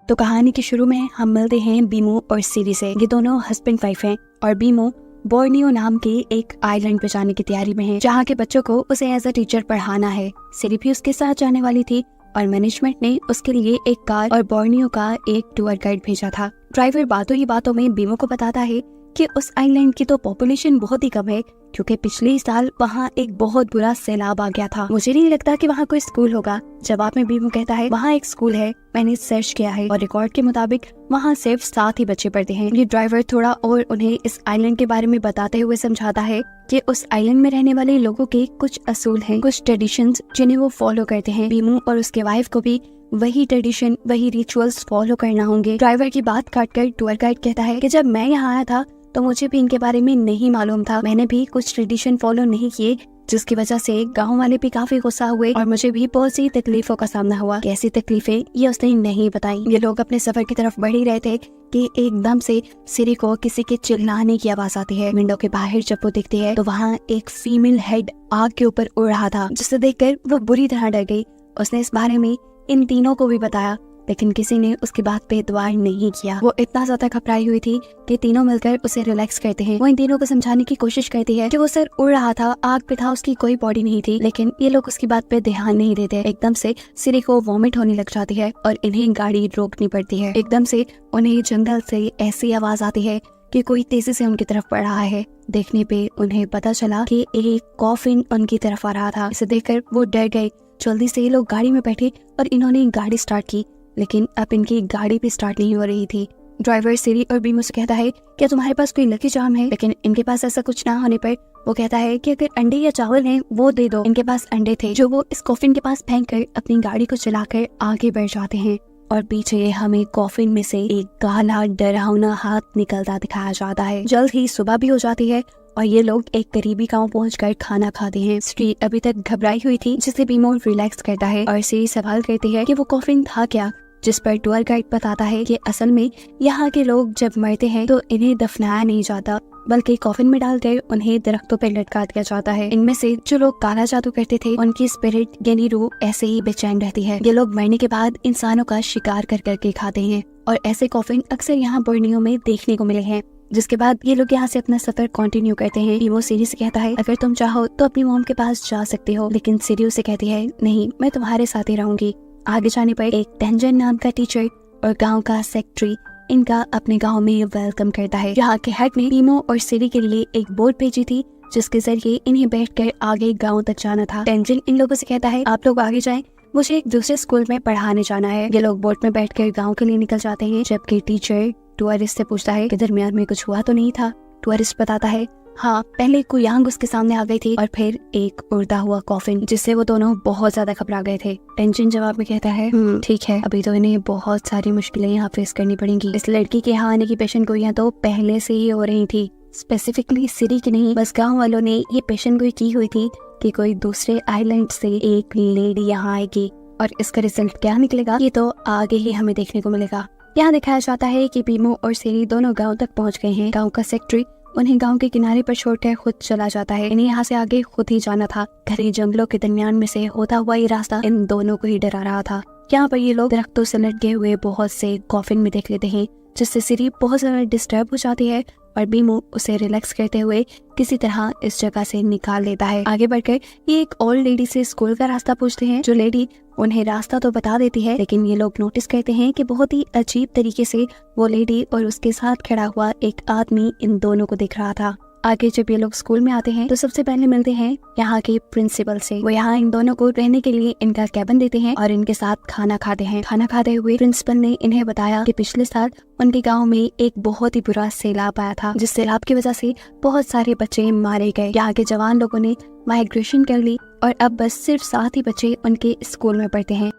तो कहानी के शुरू में हम मिलते हैं बीमो और सिरी से। ये दोनों हस्बैंड वाइफ हैं और बीमो बोर्नियो नाम के एक आइलैंड पे जाने की तैयारी में है, जहाँ के बच्चों को उसे एज अ टीचर पढ़ाना है। सिरी भी उसके साथ जाने वाली थी और मैनेजमेंट ने उसके लिए एक कार और बोर्नियो का एक टूर गाइड भेजा था। ड्राइवर बातों ही बातों में बीमो को बताता है कि उस आइलैंड की तो पॉपुलेशन बहुत ही कम है, क्योंकि पिछले साल वहाँ एक बहुत बुरा सैलाब आ गया था। मुझे नहीं लगता कि वहाँ कोई स्कूल होगा। जवाब में बीमो कहता है वहाँ एक स्कूल है, मैंने सर्च किया है और रिकॉर्ड के मुताबिक वहाँ सिर्फ 7 ही बच्चे पढ़ते हैं। ये ड्राइवर थोड़ा और उन्हें इस आइलैंड के बारे में बताते हुए समझाता है कि उस आइलैंड में रहने वाले लोगों के कुछ असूल हैं, कुछ ट्रेडिशंस जिन्हें वो फॉलो करते हैं। बीमो और उसके वाइफ को भी वही ट्रेडिशन, वही रिचुअल्स फॉलो करना होंगे। ड्राइवर की बात काटकर टूर गाइड कहता है कि जब मैं यहाँ आया था तो मुझे भी इनके बारे में नहीं मालूम था। मैंने भी कुछ ट्रेडिशन फॉलो नहीं किए, जिसकी वजह से गांव वाले भी काफी गुस्सा हुए और मुझे भी बहुत सी तकलीफों का सामना हुआ। कैसी तकलीफें ये उसने नहीं बताई। ये लोग अपने सफर की तरफ बढ़ ही रहे थे कि एकदम से सिरी को किसी के चिल्लाने की आवाज आती है। विंडो के बाहर जब वो दिखती है तो वहाँ एक फीमेल हेड आग के ऊपर उड़ रहा था, जिसे देखकर वो बुरी तरह डर गई। उसने इस बारे में इन तीनों को भी बताया, लेकिन किसी ने उसकी बात पे एतबार नहीं किया। वो इतना ज्यादा घबराई हुई थी कि तीनों मिलकर उसे रिलैक्स करते हैं। वो इन तीनों को समझाने की कोशिश करती है कि वो सर उड़ रहा था, आग पे था, उसकी कोई बॉडी नहीं थी, लेकिन ये लोग उसकी बात पे ध्यान नहीं देते। एकदम से सिरी को वॉमिट होने लग जाती है और इन्हें गाड़ी रोकनी पड़ती है। एकदम से उन्हें जंगल से ऐसी आवाज आती है कि कोई तेजी से उनकी तरफ बढ़ रहा है। देखने पे उन्हें पता चला कि एक कॉफिन उनकी तरफ आ रहा था। इसे देखकर वो डर गए। जल्दी से ये लोग गाड़ी में बैठे और इन्होंने गाड़ी स्टार्ट की, लेकिन अब इनकी गाड़ी भी स्टार्ट नहीं हो रही थी। ड्राइवर सिरी और बीमो से कहता है क्या तुम्हारे पास कोई लकी चार्म है, लेकिन इनके पास ऐसा कुछ ना होने पर वो कहता है कि अगर अंडे या चावल हैं वो दे दो। इनके पास अंडे थे जो वो इस कॉफिन के पास फेंक कर अपनी गाड़ी को चलाकर आगे बढ़ जाते हैं और पीछे हमें कॉफिन में से एक काला डरावना हाथ निकलता दिखाया जाता है। जल्द ही सुबह भी हो जाती है और ये लोग एक करीबी गांव पहुंचकर खाना खाते हैं। सिरी अभी तक घबराई हुई थी, जिसे बीमो रिलैक्स करता है और सिरी सवाल करती है कि वो कॉफिन था क्या, जिस पर टूर गाइड बताता है कि असल में यहाँ के लोग जब मरते हैं तो इन्हें दफनाया नहीं जाता, बल्कि कॉफिन में डालकर उन्हें दरख्तों पर लटका दिया जाता है। इनमें से जो लोग काला जादू करते थे उनकी स्पिरिट यानी रूह ऐसे ही बेचैन रहती है। ये लोग मरने के बाद इंसानों का शिकार कर करके खाते हैं और ऐसे कॉफिन अक्सर यहाँ बोर्नियो में देखने को मिले हैं। जिसके बाद ये लोग यहाँ से अपना सफर कंटिन्यू करते हैं। बीमो सिरी से कहता है अगर तुम चाहो तो अपनी मॉम के पास जा सकते हो, लेकिन सिरी उसे कहती है नहीं, मैं तुम्हारे साथ ही रहूंगी। आगे जाने पर एक टेंजन नाम का टीचर और गांव का सेक्रेटरी इनका अपने गांव में वेलकम करता है। यहाँ के हेड ने बीमो और सिरी के लिए एक बोर्ड भेजी थी, जिसके जरिए इन्हें बैठकर आगे गांव तक जाना था। टेंजन इन लोगों से कहता है आप लोग आगे जाएं, मुझे एक दूसरे स्कूल में पढ़ाने जाना है। ये लोग बोट में बैठकर गाँव के लिए निकल जाते हैं, जबकि टीचर टूरिस्ट से पूछता है कि दरमियान में कुछ हुआ तो नहीं था। टूरिस्ट बताता है हाँ, पहले कुयांग उसके सामने आ गई थी और फिर एक उड़ता हुआ कॉफिन, जिससे वो दोनों बहुत ज्यादा घबरा गए थे। टेंशन जवाब में कहता है ठीक है, अभी तो इन्हें बहुत सारी मुश्किलें यहाँ फेस करनी पड़ेंगी। इस लड़की के यहाँ आने की पेशन गोइयां तो पहले से ही हो रही थी, स्पेसिफिकली सिरी की नहीं, बस गाँव वालों ने ये पेशन गोई की हुई थी कि कोई दूसरे आइलैंड से एक लेडी यहाँ आएगी और इसका रिजल्ट क्या निकलेगा ये तो आगे ही हमें देखने को मिलेगा। यहाँ दिखाया जाता है कि बीमो और सिरी दोनों गाँव तक पहुँच गए हैं। गाँव का सेक्रेटरी उन्हें गांव के किनारे पर छोड़कर खुद चला जाता है। इन्हें यहाँ से आगे खुद ही जाना था। घने जंगलों के दरमियान में से होता हुआ ये रास्ता इन दोनों को ही डरा रहा था। यहाँ पर ये लोग दरख्तों से लटके हुए बहुत से कॉफिन में देख लेते हैं, जिससे सिरी बहुत ज्यादा डिस्टर्ब हो जाती है और बीमो उसे रिलैक्स करते हुए किसी तरह इस जगह से निकाल लेता है। आगे बढ़कर ये एक ओल्ड लेडी से स्कूल का रास्ता पूछते हैं। जो लेडी उन्हें रास्ता तो बता देती है, लेकिन ये लोग नोटिस करते हैं कि बहुत ही अजीब तरीके से वो लेडी और उसके साथ खड़ा हुआ एक आदमी इन दोनों को दिख रहा था। आगे जब ये लोग स्कूल में आते हैं तो सबसे पहले मिलते हैं यहाँ के प्रिंसिपल से। वो यहाँ इन दोनों को रहने के लिए इनका कैबिन देते हैं और इनके साथ खाना खाते हैं। खाना खाते हुए प्रिंसिपल ने इन्हें बताया कि पिछले साल उनके गांव में एक बहुत ही बुरा सैलाब आया था, जिस सैलाब की वजह से बहुत सारे बच्चे मारे गए। यहाँ के जवान लोगों ने माइग्रेशन कर ली और अब बस सिर्फ 7 ही बच्चे उनके स्कूल में पढ़ते हैं।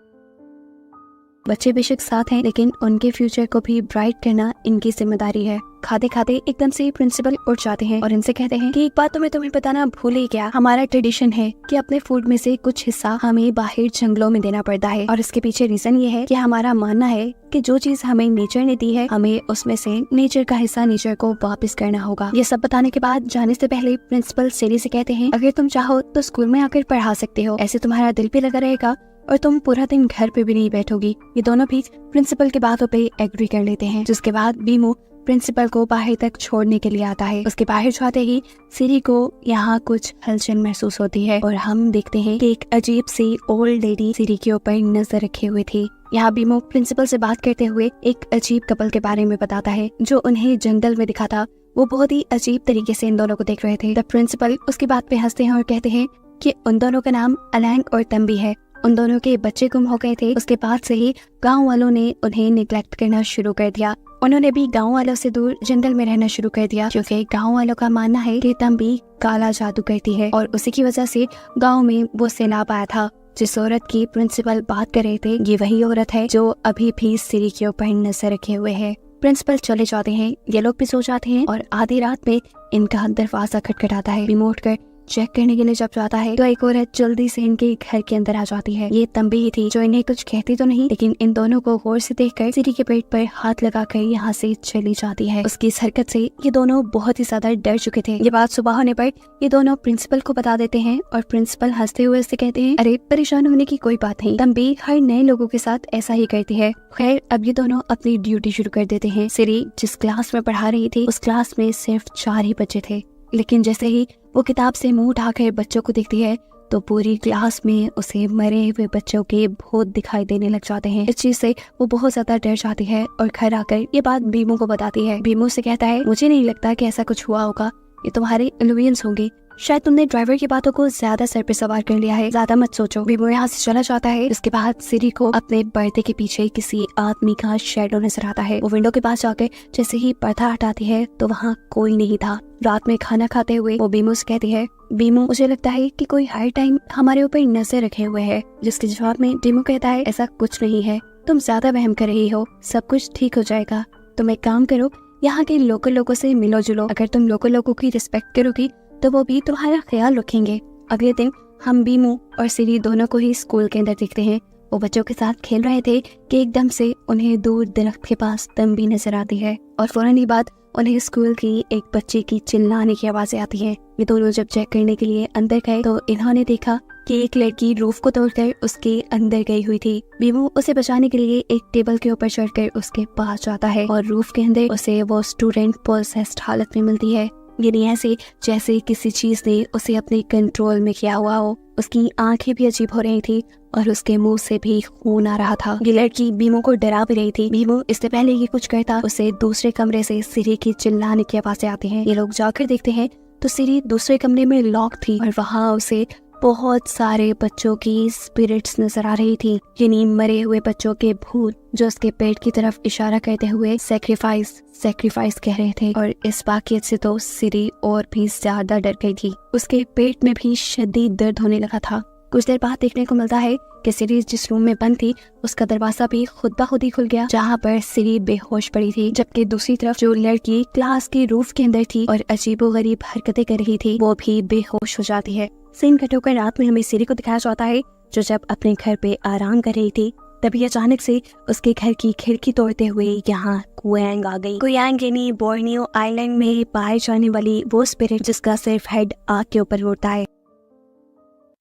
बच्चे बेशक साथ हैं, लेकिन उनके फ्यूचर को भी ब्राइट करना इनकी जिम्मेदारी है। खाते खाते एकदम से प्रिंसिपल उठ जाते हैं और इनसे कहते हैं कि एक बात तो मैं तुम्हें बताना भूल ही गया, हमारा ट्रेडिशन है कि अपने फूड में से कुछ हिस्सा हमें बाहर जंगलों में देना पड़ता है और इसके पीछे रीजन ये है कि हमारा मानना है कि जो चीज हमें नेचर ने दी है हमें उसमें से नेचर का हिस्सा नेचर को वापस करना होगा। ये सब बताने के बाद जाने से पहले प्रिंसिपल सिरी से कहते हैं अगर तुम चाहो तो स्कूल में आकर पढ़ा सकते हो, ऐसे तुम्हारा दिल भी लगा रहेगा और तुम पूरा दिन घर पे भी नहीं बैठोगी। ये दोनों भी प्रिंसिपल की बातों पे एग्री कर लेते हैं, जिसके बाद बीमू प्रिंसिपल को बाहर तक छोड़ने के लिए आता है। उसके बाहर जाते ही सिरी को यहाँ कुछ हलचल महसूस होती है और हम देखते हैं कि एक अजीब सी ओल्ड लेडी सिरी के ऊपर नजर रखे हुए थी। यहाँ बीमू प्रिंसिपल से बात करते हुए एक अजीब कपल के बारे में बताता है जो उन्हें जंगल में दिखा था। वो बहुत ही अजीब तरीके से इन दोनों को देख रहे थे। द प्रिंसिपल उसकी बात पे हंसते हैं और कहते हैं कि उन दोनों का नाम अलैंग और तंबी है। उन दोनों के बच्चे गुम हो गए थे। उसके बाद से ही गांव वालों ने उन्हें निग्लेक्ट करना शुरू कर दिया। उन्होंने भी गांव वालों से दूर जंगल में रहना शुरू कर दिया, क्योंकि गांव वालों का मानना है कि तंबी काला जादू करती है और उसी की वजह से गांव में वो सैलाब आया था। जिस औरत की प्रिंसिपल बात कर रहे थे, ये वही औरत है जो अभी भी सिरी के ऊपर नजर रखे हुए है। प्रिंसिपल चले जाते हैं, ये लोग भी सो जाते हैं और आधी रात में इनका दरवाजा खटखटाता है। रिमोट कर चेक करने के लिए जब जाता है तो एक औरत जल्दी से इनके घर के अंदर आ जाती है। ये तंबी ही थी जो इन्हें कुछ कहती तो नहीं, लेकिन इन दोनों को गौर से देखकर सिरी के पेट पर हाथ लगाकर यहाँ से चली जाती है। उसकी इस हरकत से ये दोनों बहुत ही ज्यादा डर चुके थे। ये बात सुबह होने पर ये दोनों प्रिंसिपल को बता देते हैं और प्रिंसिपल हंसते हुए उससे कहते हैं, अरे परेशान होने की कोई बात नहीं, तंबी हर नए लोगों के साथ ऐसा ही करती है। खैर अब ये दोनों अपनी ड्यूटी शुरू कर देते हैं। सिरी जिस क्लास में पढ़ा रही थी उस क्लास में सिर्फ 4 ही बच्चे थे, लेकिन जैसे ही वो किताब से मुंह उठाकर बच्चों को देखती है तो पूरी क्लास में उसे मरे हुए बच्चों के भूत दिखाई देने लग जाते हैं। इस चीज से वो बहुत ज्यादा डर जाती है और घर आकर ये बात बीमू को बताती है। बीमू से कहता है, मुझे नहीं लगता कि ऐसा कुछ हुआ होगा, ये तुम्हारे इल्यूजन्स होंगे। शायद तुमने ड्राइवर की बातों को ज्यादा सर पे सवार कर लिया है, ज्यादा मत सोचो। बीमू यहाँ से चला जाता है। इसके बाद सिरी को अपने पर्दे के पीछे किसी आदमी का शैडो नजर आता है। वो विंडो के पास जाकर जैसे ही पर्दा हटाती है तो वहाँ कोई नहीं था। रात में खाना खाते हुए वो बीमू से कहती है, बीमू मुझे लगता है कि कोई हर टाइम हमारे ऊपर नजर रखे हुए है। जिसके जवाब में बीमू कहता है, ऐसा कुछ नहीं है, तुम ज्यादा वहम कर रही हो, सब कुछ ठीक हो जाएगा। तुम एक काम करो, यहाँ के लोकल लोगों से मिलो जुलो। अगर तुम लोकल लोगों की रिस्पेक्ट करोगी तो वो भी तुम्हारा ख्याल रखेंगे। अगले दिन हम बीमू और सिरी दोनों को ही स्कूल के अंदर देखते हैं। वो बच्चों के साथ खेल रहे थे कि एकदम से उन्हें दूर दरख्त के पास तंबी नजर आती है और फौरन ही बाद उन्हें स्कूल की एक बच्चे की चिल्लाने की आवाजें आती हैं। ये दोनों जब चेक करने के लिए अंदर गए तो इन्होंने देखा कि एक लड़की रूफ को तोड़कर उसके अंदर गई हुई थी। बीमू उसे बचाने के लिए एक टेबल के ऊपर चढ़कर उसके पास जाता है और रूफ के अंदर उसे वो स्टूडेंट पोसेस्ड हालत में मिलती है। ये नहीं ऐसे जैसे किसी चीज ने उसे अपने कंट्रोल में किया हुआ हो। उसकी आंखें भी अजीब हो रही थी और उसके मुंह से भी खून आ रहा था। ये लड़की बीमू को डरा भी रही थी। बीमू इससे पहले कि कुछ करता उसे दूसरे कमरे से सिरी की चिल्लाने की आवाजें आती हैं। ये लोग जाकर देखते हैं तो सिरी दूसरे कमरे में लॉक थी और वहाँ उसे बहुत सारे बच्चों की स्पिरिट्स नजर आ रही थी, यानी मरे हुए बच्चों के भूत जो उसके पेट की तरफ इशारा करते हुए सैक्रिफाइस कह रहे थे। और इस वाकये से तो सिरी और भी ज्यादा डर गई थी। उसके पेट में भी शदीद दर्द होने लगा था। कुछ देर बाद देखने को मिलता है कि सिरी जिस रूम में बंद थी उसका दरवाजा भी खुद ब खुद ही खुल गया, जहाँ पर सिरी बेहोश पड़ी थी। जबकि दूसरी तरफ जो लड़की क्लास के रूफ के अंदर थी और अजीबोगरीब हरकतें कर रही थी वो भी बेहोश हो जाती है। सीन कट होकर रात में हमें सिरी को दिखाया जाता है जो जब अपने घर पे आराम कर रही थी तभी अचानक से उसके घर की खिड़की तोड़ते हुए यहाँ कुयांग आ गई। कुयांग यानी बोर्नियो आइलैंड में पाए जाने वाली वो स्पिरिट जिसका सिर्फ हेड आग के ऊपर उड़ता है।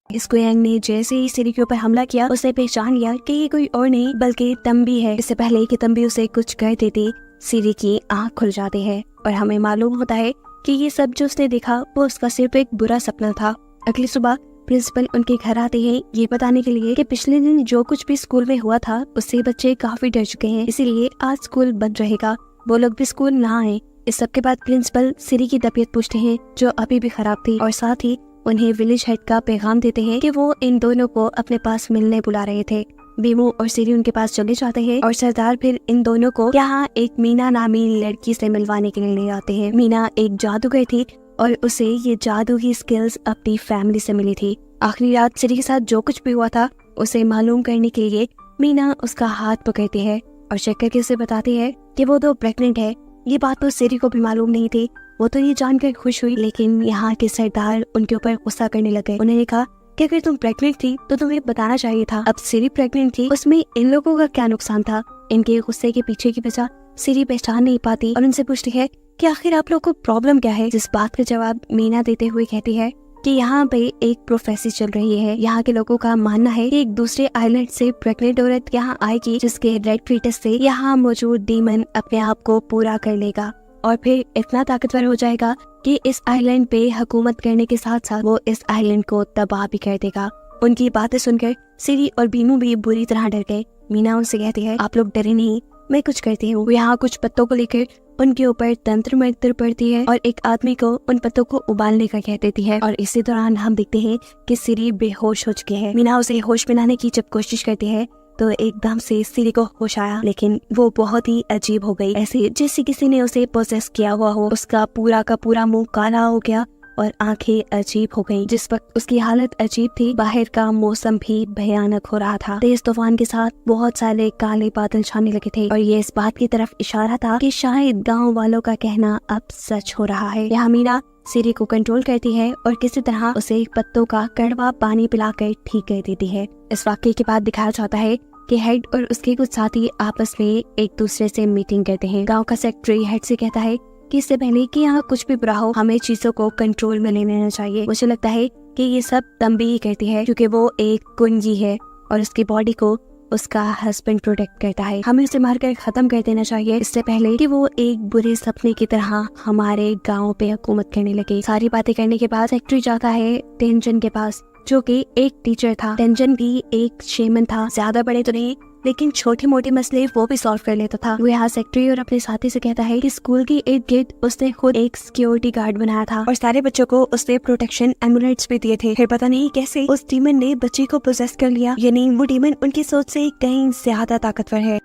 इस कुयांग ने जैसे ही सिरी के ऊपर हमला किया उसे पहचान लिया कि ये कोई और नहीं बल्कि तंबी है। इससे पहले कि तंबी उसे कुछ कर देती सिरी की आँख खुल जाती है और हमें मालूम होता है कि ये सब जो उसने देखा वो उसका सिर्फ एक बुरा सपना था। अगली सुबह प्रिंसिपल उनके घर आते हैं ये बताने के लिए कि पिछले दिन जो कुछ भी स्कूल में हुआ था उससे बच्चे काफी डर चुके हैं, इसीलिए आज स्कूल बंद रहेगा, वो लोग भी स्कूल ना आए। इस सब के बाद प्रिंसिपल सिरी की तबीयत पूछते हैं जो अभी भी खराब थी और साथ ही उन्हें विलेज हेड का पैगाम देते हैं कि वो इन दोनों को अपने पास मिलने बुला रहे थे। बीमू और सिरी उनके पास चले जाते हैं और सरदार फिर इन दोनों को यहाँ एक मीना नामी लड़की से मिलवाने के लिए ले आते हैं। मीना एक जादूगर थी और उसे ये जादू की स्किल्स अपनी फैमिली से मिली थी। आखिरी रात सिरी के साथ जो कुछ भी हुआ था उसे मालूम करने के लिए मीना उसका हाथ पकड़ती है और चेक करके उसे बताती है कि वो तो प्रेग्नेंट है। ये बात तो सिरी को भी मालूम नहीं थी। वो तो ये जानकर खुश हुई, लेकिन यहाँ के सरदार उनके ऊपर गुस्सा करने लगे। उन्होंने कहा कि अगर तुम प्रेग्नेंट थी तो तुम्हें बताना चाहिए था। अब सिरी प्रेग्नेंट थी, उसमें इन लोगों का क्या नुकसान था। इनके गुस्से के पीछे की वजह सिरी पहचान नहीं पाती और उनसे पूछती है कि आखिर आप लोग को प्रॉब्लम क्या है। जिस बात का जवाब मीना देते हुए कहती है कि यहाँ पे एक प्रोफेसी चल रही है। यहाँ के लोगों का मानना है कि एक दूसरे आइलैंड से प्रेग्नेंट औरत यहाँ आएगी, जिसके रेड फीटस से यहाँ मौजूद डीमन अपने आप को पूरा कर लेगा और फिर इतना ताकतवर हो जाएगा कि इस आइलैंड पे हुकूमत करने के साथ साथ वो इस आइलैंड को तबाह भी कर देगा। उनकी बातें सुनकर सिरी और बीमू भी बुरी तरह डर गए। मीना उनसे कहती है, आप लोग डरे नहीं, मैं कुछ करती हूँ। यहाँ कुछ पत्तों को लेकर उनके ऊपर तंत्र मंत्र पड़ती है और एक आदमी को उन पत्तों को उबालने का कह देती है। और इसी दौरान हम देखते हैं कि सिरी बेहोश हो चुके हैं। मीना उसे होश में लाने की जब कोशिश करती है तो एकदम से सिरी को होश आया, लेकिन वो बहुत ही अजीब हो गई, ऐसे जैसे किसी ने उसे पोसेस किया हुआ हो। उसका पूरा का पूरा मुंह काला हो गया और आंखें अजीब हो गईं। जिस वक्त उसकी हालत अजीब थी, बाहर का मौसम भी भयानक हो रहा था। तेज तूफान के साथ बहुत सारे काले बादल छाने लगे थे और ये इस बात की तरफ इशारा था कि शायद गांव वालों का कहना अब सच हो रहा है। यहाँ मीना सिरी को कंट्रोल करती है और किसी तरह उसे पत्तों का कड़वा पानी पिलाकर ठीक कर देती है। इस वाकये के बाद दिखाया जाता है कि हेड और उसके कुछ साथी आपस में एक दूसरे से मीटिंग करते हैं। गांव का सेक्रेटरी हेड से कहता है कि इससे पहले कि यहाँ कुछ भी बुरा हो, हमें चीजों को कंट्रोल में ले लेना चाहिए। मुझे लगता है कि ये सब तंबी ही करती है, क्योंकि वो एक कुंजी है और उसकी बॉडी को उसका हस्बैंड प्रोटेक्ट करता है। हमें उसे मारकर खत्म कर देना चाहिए इससे पहले कि वो एक बुरे सपने की तरह हमारे गांव पे हुकूमत करने लगे। सारी बातें करने के बाद सेक्रेटरी जाता है टेंजन के पास, जो कि एक टीचर था। टेंजन भी एक शेमन था, ज्यादा बड़े तो नहीं, लेकिन छोटे मोटे मसले वो भी सॉल्व कर लेता था। वो यहाँ सेक्रेटरी और अपने साथी से कहता है कि स्कूल की इर्द गिर्द उसने खुद एक सिक्योरिटी गार्ड बनाया था और सारे बच्चों को उसने प्रोटेक्शन एमुलेट्स भी दिए थे। फिर पता नहीं कैसे उस डीमन ने बच्चे को पोजेस कर लिया, यानी वो डीमन उनकी सोच से कहीं ज्यादा ताकतवर है।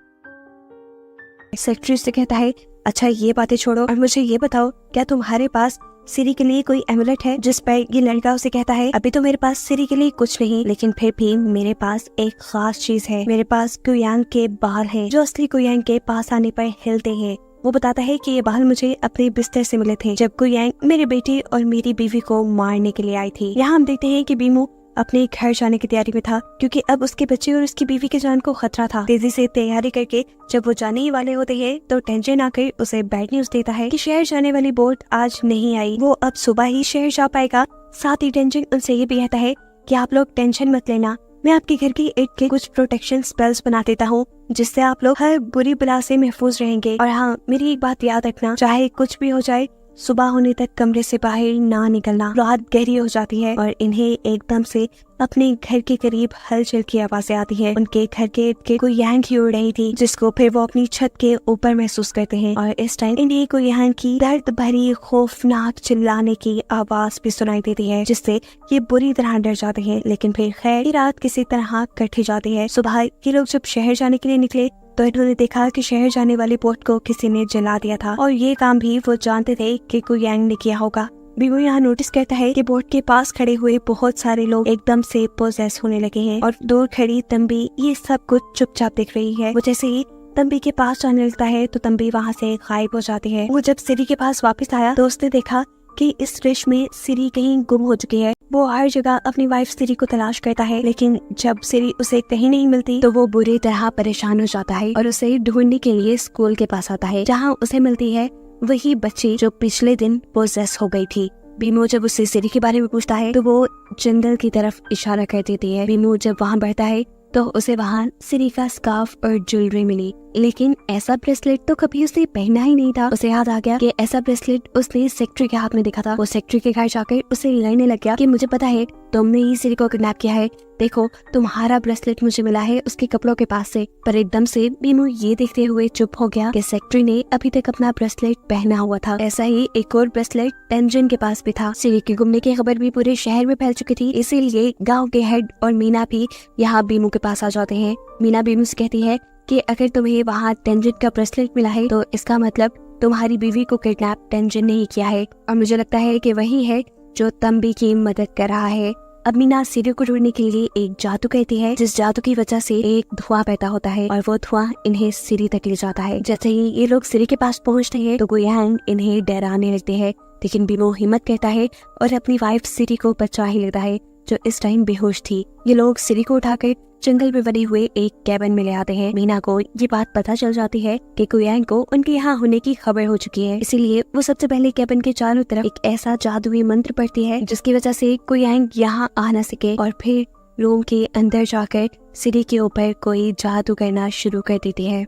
सेक्रेटरी से कहता है, अच्छा ये बातें छोड़ो और मुझे ये बताओ, क्या तुम्हारे पास सिरी के लिए कोई एमुलेट है? जिस पर ये लड़का उसे कहता है, अभी तो मेरे पास सिरी के लिए कुछ नहीं, लेकिन फिर भी मेरे पास एक खास चीज है। मेरे पास कुयांग के बाल हैं, जो असली कुयांग के पास आने पर हिलते हैं। वो बताता है कि ये बाल मुझे अपने बिस्तर से मिले थे जब कुयांग मेरे बेटे और मेरी बीवी को मारने के लिए आई थी। यहाँ हम देखते हैं कि बीमू अपने घर जाने की तैयारी में था, क्योंकि अब उसके बच्चे और उसकी बीवी के जान को खतरा था। तेजी से तैयारी करके जब वो जाने ही वाले होते हैं तो टेंशन आकर उसे बैड न्यूज देता है कि शहर जाने वाली बोट आज नहीं आई, वो अब सुबह ही शहर जा पाएगा। साथ ही टेंशन उनसे ये भी कहता है कि आप लोग टेंशन मत लेना, मैं आपके घर की ईंट के कुछ प्रोटेक्शन स्पेल्स बना देता हूँ, जिससे आप लोग हर बुरी बला से महफूज रहेंगे। और हाँ, मेरी एक बात याद रखना, चाहे कुछ भी हो जाए, सुबह होने तक कमरे से बाहर ना निकलना। रात गहरी हो जाती है और इन्हें एकदम से अपने घर के करीब हलचल की आवाजें आती है। उनके घर के कोई यांग ही उड़ रही थी, जिसको फिर वो अपनी छत के ऊपर महसूस करते हैं। और इस टाइम इन्हें कोई यांग की दर्द भरी खौफनाक चिल्लाने की आवाज भी सुनाई देती है, जिससे ये बुरी तरह डर जाते हैं। लेकिन फिर खैर रात किसी तरह कटी जाती है। सुबह ये लोग जब शहर जाने के लिए निकले तो इन्होंने देखा कि शहर जाने वाली बोट को किसी ने जला दिया था, और ये काम भी वो जानते थे कि कोई यांग ने किया होगा। बीमू यहाँ नोटिस करता है कि बोट के पास खड़े हुए बहुत सारे लोग एकदम से पोजेस होने लगे हैं और दूर खड़ी तंबी ये सब कुछ चुपचाप देख रही है। वो जैसे ही तंबी के पास जाने लगता है तो तंबी वहाँ से गायब हो जाती है। वो जब सिरी के पास वापस आया तो उसने देखा कि इस रिश में सिरी कहीं गुम हो चुकी है। वो हर जगह अपनी वाइफ सिरी को तलाश करता है, लेकिन जब सिरी उसे कहीं नहीं मिलती तो वो बुरी तरह परेशान हो जाता है और उसे ढूंढने के लिए स्कूल के पास आता है, जहाँ उसे मिलती है वही बच्ची जो पिछले दिन पोजेस हो गई थी। बीमू जब उससे सिरी के बारे में पूछता है तो वो जंगल की तरफ इशारा कर देती है। बीमू जब वहाँ बढ़ता है तो उसे वहाँ सिरी का स्कार्फ और ज्वेलरी मिली, लेकिन ऐसा ब्रेसलेट तो कभी उसने पहना ही नहीं था। उसे याद आ गया कि ऐसा ब्रेसलेट उसने सेक्रेटरी के हाथ में देखा था। वो सेक्रेटरी के घर जाकर उसे लड़ने लग गया कि मुझे पता है तुमने ही सिरी को किडनैप किया है, देखो तुम्हारा ब्रेसलेट मुझे मिला है उसके कपड़ों के पास से। पर एकदम से बीमू ये देखते हुए चुप हो गया कि सेक्रेटरी ने अभी तक अपना ब्रेसलेट पहना हुआ था। ऐसा ही एक और ब्रेसलेट टेंजन के पास भी था। सिरी के गुमने की खबर भी पूरे शहर में फैल चुकी थी, इसीलिए गाँव के हेड और मीना भी यहाँ बीमू के पास आ जाते हैं। मीना बीमू से कहती है कि अगर तुम्हें वहाँ टेंजन का ब्रेसलेट मिला है तो इसका मतलब तुम्हारी बीवी को किडनैप टेंजन ने ही किया है, और मुझे लगता है कि वही है जो तंबी की मदद कर रहा है। अब मीना सिरी को ढूंढने के लिए एक जादू कहती है, जिस जादू की वजह से एक धुआं पैदा होता है और वो धुआं इन्हें सिरी तक ले जाता है। जैसे ही ये लोग सिरी के पास पहुँचते हैं तो गुयांग इन्हें डराने लगते हैं, लेकिन बीमू हिम्मत करता है और अपनी वाइफ सिरी को बचा ही लेता है, जो इस टाइम बेहोश थी। ये लोग सिरी को उठाकर जंगल में बने हुए एक कैबिन में ले आते हैं। मीना को ये बात पता चल जाती है कि कुयांग को उनके यहाँ होने की खबर हो चुकी है, इसीलिए वो सबसे पहले कैबिन के चारों तरफ एक ऐसा जादुई मंत्र पढ़ती है जिसकी वजह से कुयांग यहाँ आ न सके, और फिर रूम के अंदर जाकर सीढ़ी के ऊपर कोई जादू करना शुरू कर देती है।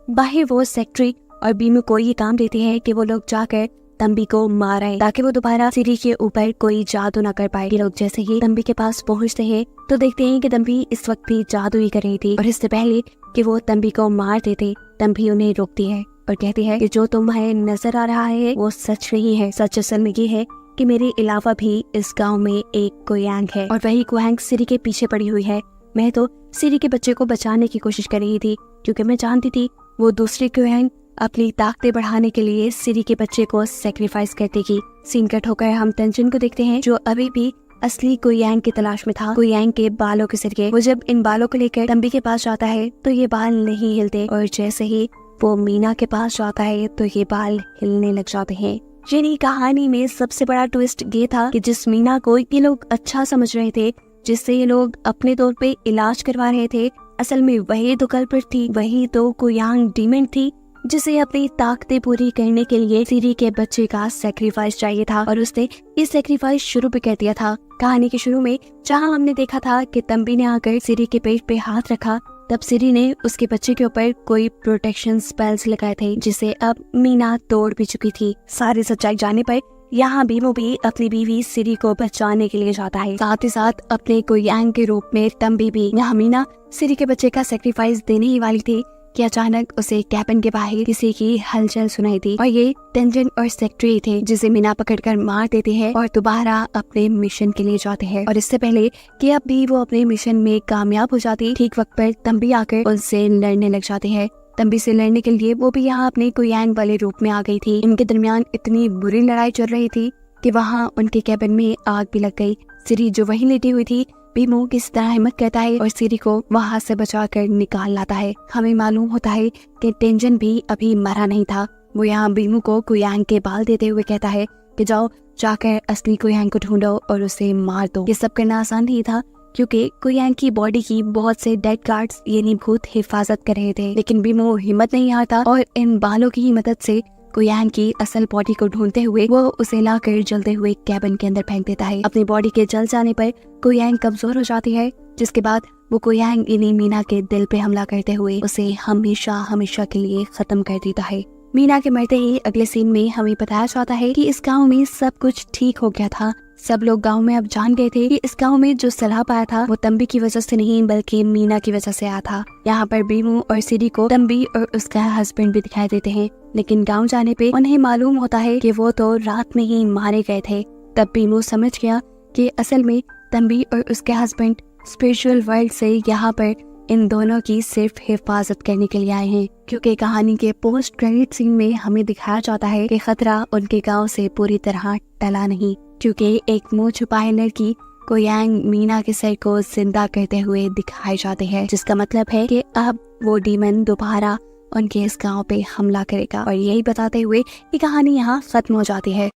बाहर वो सेक्रेटरी और बीमू को ये काम देती है कि वो लोग जाकर तंबी को मारें ताकि वो दोबारा सीढ़ी के ऊपर कोई जादू ना कर पाए। ये लोग जैसे ही तंबी के पास पहुंचते हैं तो देखते हैं कि तंबी इस वक्त भी जादू ही कर रही थी, और इससे पहले कि वो तंबी को मार देते तंबी उन्हें रोकती है और कहती है कि जो तुम्हें नजर आ रहा है वो सच नहीं है। सच असल में ये है कि मेरे अलावा भी इस गाँव में एक कुयांग है, और वही कुयांग सीढ़ी के पीछे पड़ी हुई है। मैं तो सीढ़ी के बच्चे को बचाने की कोशिश कर रही थी क्योंकि मैं जानती थी वो दूसरी कुयांग अपनी ताकतें बढ़ाने के लिए सीरी के बच्चे को सेक्रीफाइस कर देगी। सीन कट होकर हम तेंजिन को देखते हैं जो अभी भी असली कुयांग की तलाश में था, कुयांग के बालों के जरिए। वो जब इन बालों को लेकर तंबी के पास जाता है तो ये बाल नहीं हिलते, और जैसे ही वो मीना के पास जाता है तो ये बाल हिलने लग जाते हैं। यानी कहानी में सबसे बड़ा ट्विस्ट ये था कि जिस मीना को ये लोग अच्छा समझ रहे थे, जिससे ये लोग अपने तौर पे इलाज करवा रहे थे, असल में वही तो कल्प्रिट थी, वही तो कुयांग डीमन थी जिसे अपनी ताकतें पूरी करने के लिए सीरी के बच्चे का सेक्रीफाइस चाहिए था, और उसने ये सेक्रीफाइस शुरू भी कर दिया था। कहानी के शुरू में जहां हमने देखा था कि तंबी ने आकर सीरी के पेट पे हाथ रखा, तब सीरी ने उसके बच्चे के ऊपर कोई प्रोटेक्शन स्पेल्स लगाए थे जिसे अब मीना तोड़ भी चुकी थी। सारी सच्चाई जानने पर यहाँ बीमू भी अपनी बीवी सीरी को बचाने के लिए जाता है, साथ ही साथ अपने कुयांग के रूप में तंबी भी। यहाँ मीना सीरी के बच्चे का सेक्रीफाइस देने ही वाली थी कि अचानक उसे कैबिन के बाहर किसी की हलचल सुनाई दी, और ये तेंजिन और सेक्रेटरी थे जिसे मीना पकड़कर मार देते हैं और दोबारा अपने मिशन के लिए जाते हैं। और इससे पहले कि अब भी वो अपने मिशन में कामयाब हो जाती, ठीक वक्त पर तंबी आकर उनसे लड़ने लग जाते हैं। तंबी से लड़ने के लिए वो भी यहाँ अपने कुयांग वाले रूप में आ गई थी। इनके दरमियान इतनी बुरी लड़ाई चल रही थी कि वहाँ उनके कैबिन में आग भी लग गई। सीरी जो वहीं लेटी हुई थी, बीमू किस तरह हिम्मत करता है और सीरी को वहाँ से बचाकर निकाल लाता है। हमें मालूम होता है कि तेंजिन भी अभी मरा नहीं था। वो यहाँ बीमू को कुयांग के बाल देते हुए कहता है कि जाओ जाकर असली कुयांग को ढूंढो और उसे मार दो। ये सब करना आसान नहीं था क्योंकि कुयांग की बॉडी की बहुत से डेड गार्ड्स यानी भूत हिफाजत कर रहे थे, लेकिन बीमू हिम्मत नहीं हारता और इन बालों की मदद से कुयांग की असल बॉडी को ढूंढते हुए वो उसे लाकर जलते हुए कैबिन के अंदर फेंक देता है। अपनी बॉडी के जल जाने पर कुयांग कमजोर हो जाती है, जिसके बाद वो कुयांग इन्हीं मीना के दिल पे हमला करते हुए उसे हमेशा हमेशा के लिए खत्म कर देता है। मीना के मरते ही अगले सीन में हमें बताया जाता है कि इस गाँव में सब कुछ ठीक हो गया था। सब लोग गांव में अब जान गए थे कि इस गांव में जो सैलाब आया था वो तंबी की वजह से नहीं बल्कि मीना की वजह से आया था। यहाँ पर बीमू और सीरी को तंबी और उसका हस्बैंड भी दिखाई देते हैं, लेकिन गांव जाने पे उन्हें मालूम होता है कि वो तो रात में ही मारे गए थे। तब बीमू समझ गया कि असल में तंबी और उसके हस्बैंड स्पिरिचुअल वर्ल्ड से यहाँ पर इन दोनों की सिर्फ हिफाजत करने के लिए आए हैं, क्योंकि कहानी के पोस्ट क्रेडिट सीन में हमें दिखाया जाता है कि खतरा उनके गांव से पूरी तरह टला नहीं, क्योंकि एक मुंह छुपाए लड़की कुयांग मीना के सर को जिंदा करते हुए दिखाए जाते हैं, जिसका मतलब है कि अब वो डीमन दोबारा उनके इस गांव पे हमला करेगा। और यही बताते हुए ये कहानी यहाँ खत्म हो जाती है।